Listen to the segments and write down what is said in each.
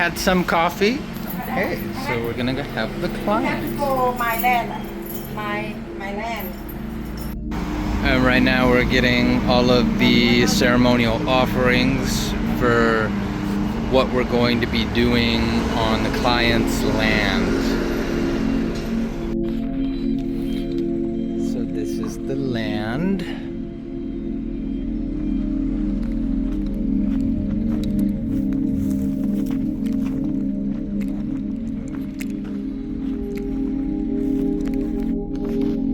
had some coffee. Okay, so we're gonna go have the client. Go my land. My land. And right now we're getting all of the ceremonial offerings for what we're going to be doing on the client's land. So this is the land.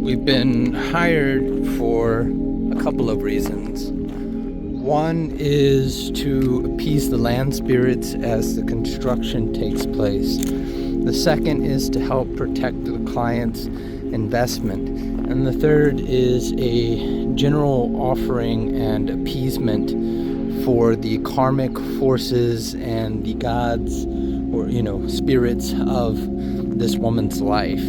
We've been hired for a couple of reasons. One is to appease the land spirits as the construction takes place. The second is to help protect the client's investment. And the third is a general offering and appeasement for the karmic forces and the gods or, spirits of this woman's life.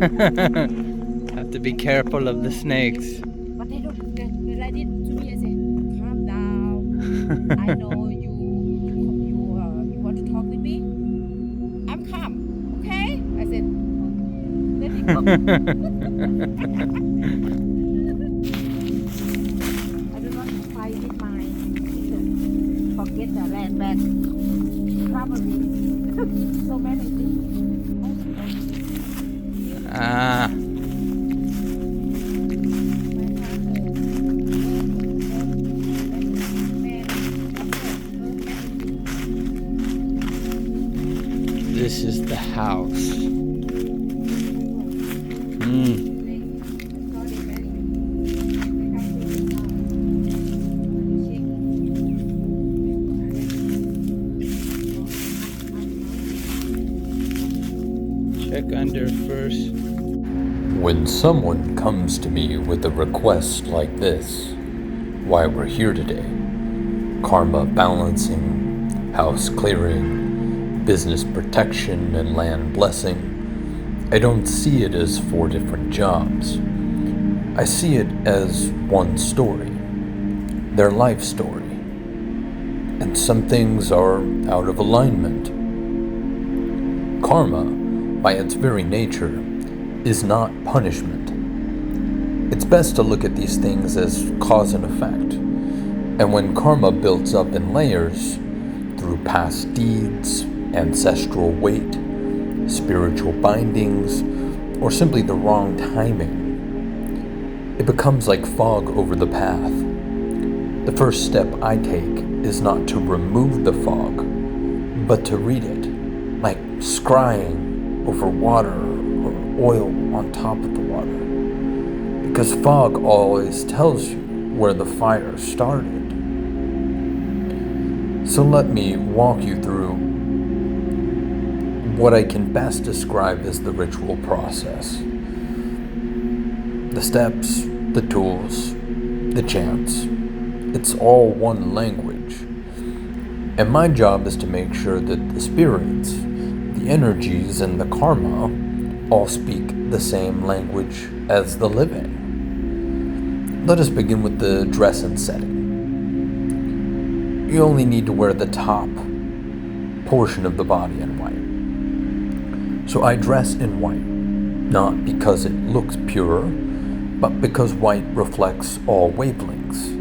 Have to be careful of the snakes. But they don't. They like it to me. I say, calm down. I know you want to talk with me. I'm calm. Okay? I said, let it go. I don't want to fight with my sister. Forget the land back. Probably so many things. Ah. This is the house. Check under first. When someone comes to me with a request like this, why we're here today, karma balancing, house clearing, business protection, and land blessing, I don't see it as 4 different jobs. I see it as one story, their life story. And some things are out of alignment. Karma, by its very nature, is not punishment. It's best to look at these things as cause and effect. And when karma builds up in layers, through past deeds, ancestral weight, spiritual bindings, or simply the wrong timing, it becomes like fog over the path. The first step I take is not to remove the fog, but to read it, like scrying over water or oil on top of the water. Because fog always tells you where the fire started. So let me walk you through what I can best describe as the ritual process. The steps, the tools, the chants, it's all one language. And my job is to make sure that the spirits, the energies, and the karma all speak the same language as the living. Let us begin with the dress and setting. You only need to wear the top portion of the body in white. So I dress in white, not because it looks pure, but because white reflects all wavelengths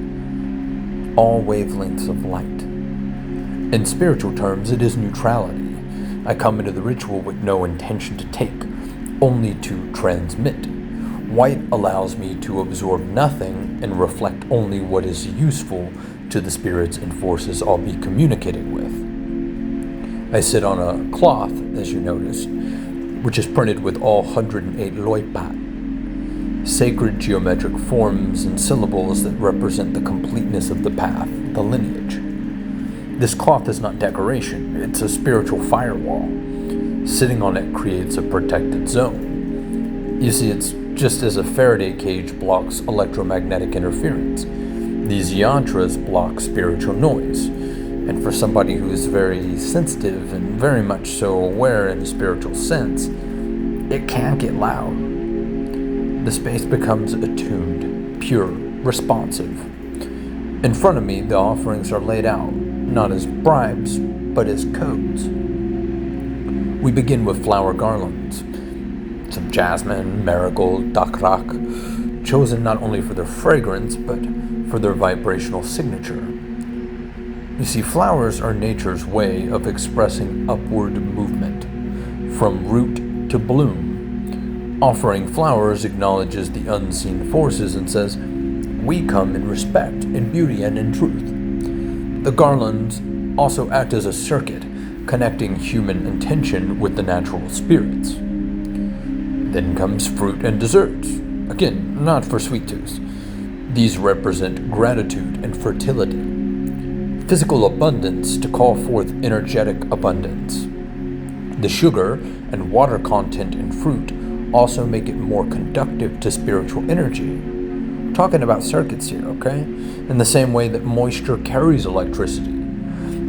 of light. In spiritual terms, it is neutrality. I come into the ritual with no intention to take, only to transmit. White allows me to absorb nothing and reflect only what is useful to the spirits and forces I'll be communicating with. I sit on a cloth, as you notice, which is printed with all 108 loipat, sacred geometric forms and syllables that represent the completeness of the path, the lineage. This cloth is not decoration, it's a spiritual firewall. Sitting on it creates a protected zone. You see, it's just as a Faraday cage blocks electromagnetic interference. These yantras block spiritual noise. And for somebody who is very sensitive and very much so aware in the spiritual sense, it can get loud. the space becomes attuned, pure, responsive. In front of me, the offerings are laid out, not as bribes, but as codes. We begin with flower garlands, some jasmine, marigold, dakrak, chosen not only for their fragrance, but for their vibrational signature. You see, flowers are nature's way of expressing upward movement, from root to bloom. Offering flowers acknowledges the unseen forces and says, we come in respect, in beauty, and in truth. The garlands also act as a circuit, connecting human intention with the natural spirits. Then comes fruit and desserts. Again, not for sweet tooths. These represent gratitude and fertility. Physical abundance to call forth energetic abundance. The sugar and water content in fruit also make it more conductive to spiritual energy. We're talking about circuits here, okay? In the same way that moisture carries electricity.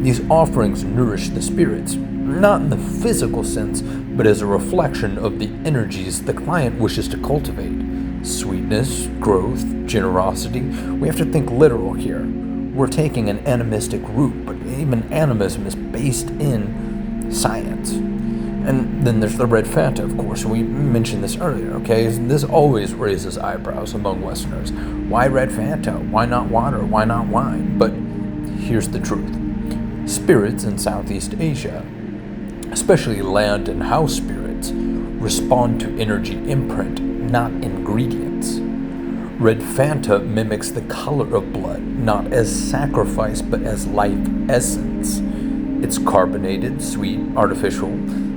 These offerings nourish the spirits, not in the physical sense, but as a reflection of the energies the client wishes to cultivate. Sweetness, growth, generosity. We have to think literal here. We're taking an animistic route, but even animism is based in science. And then there's the red Fanta, of course. We mentioned this earlier, okay? This always raises eyebrows among Westerners. Why red Fanta? Why not water? Why not wine? But here's the truth. Spirits in Southeast Asia, especially land and house spirits, respond to energy imprint, not ingredients. Red Fanta mimics the color of blood, not as sacrifice, but as life essence. It's carbonated, sweet, artificial,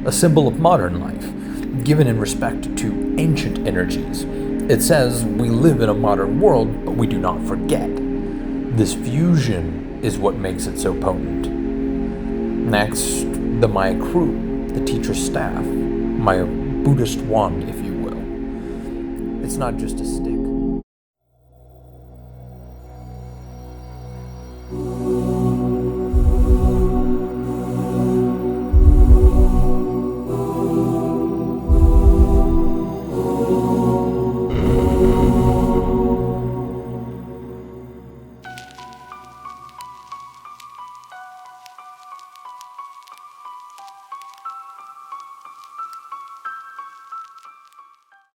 a symbol of modern life, given in respect to ancient energies. It says we live in a modern world, but we do not forget. This fusion is what makes it so potent. Next, the Maya crew, the teacher's staff, my Buddhist wand, if you will. It's not just a stick.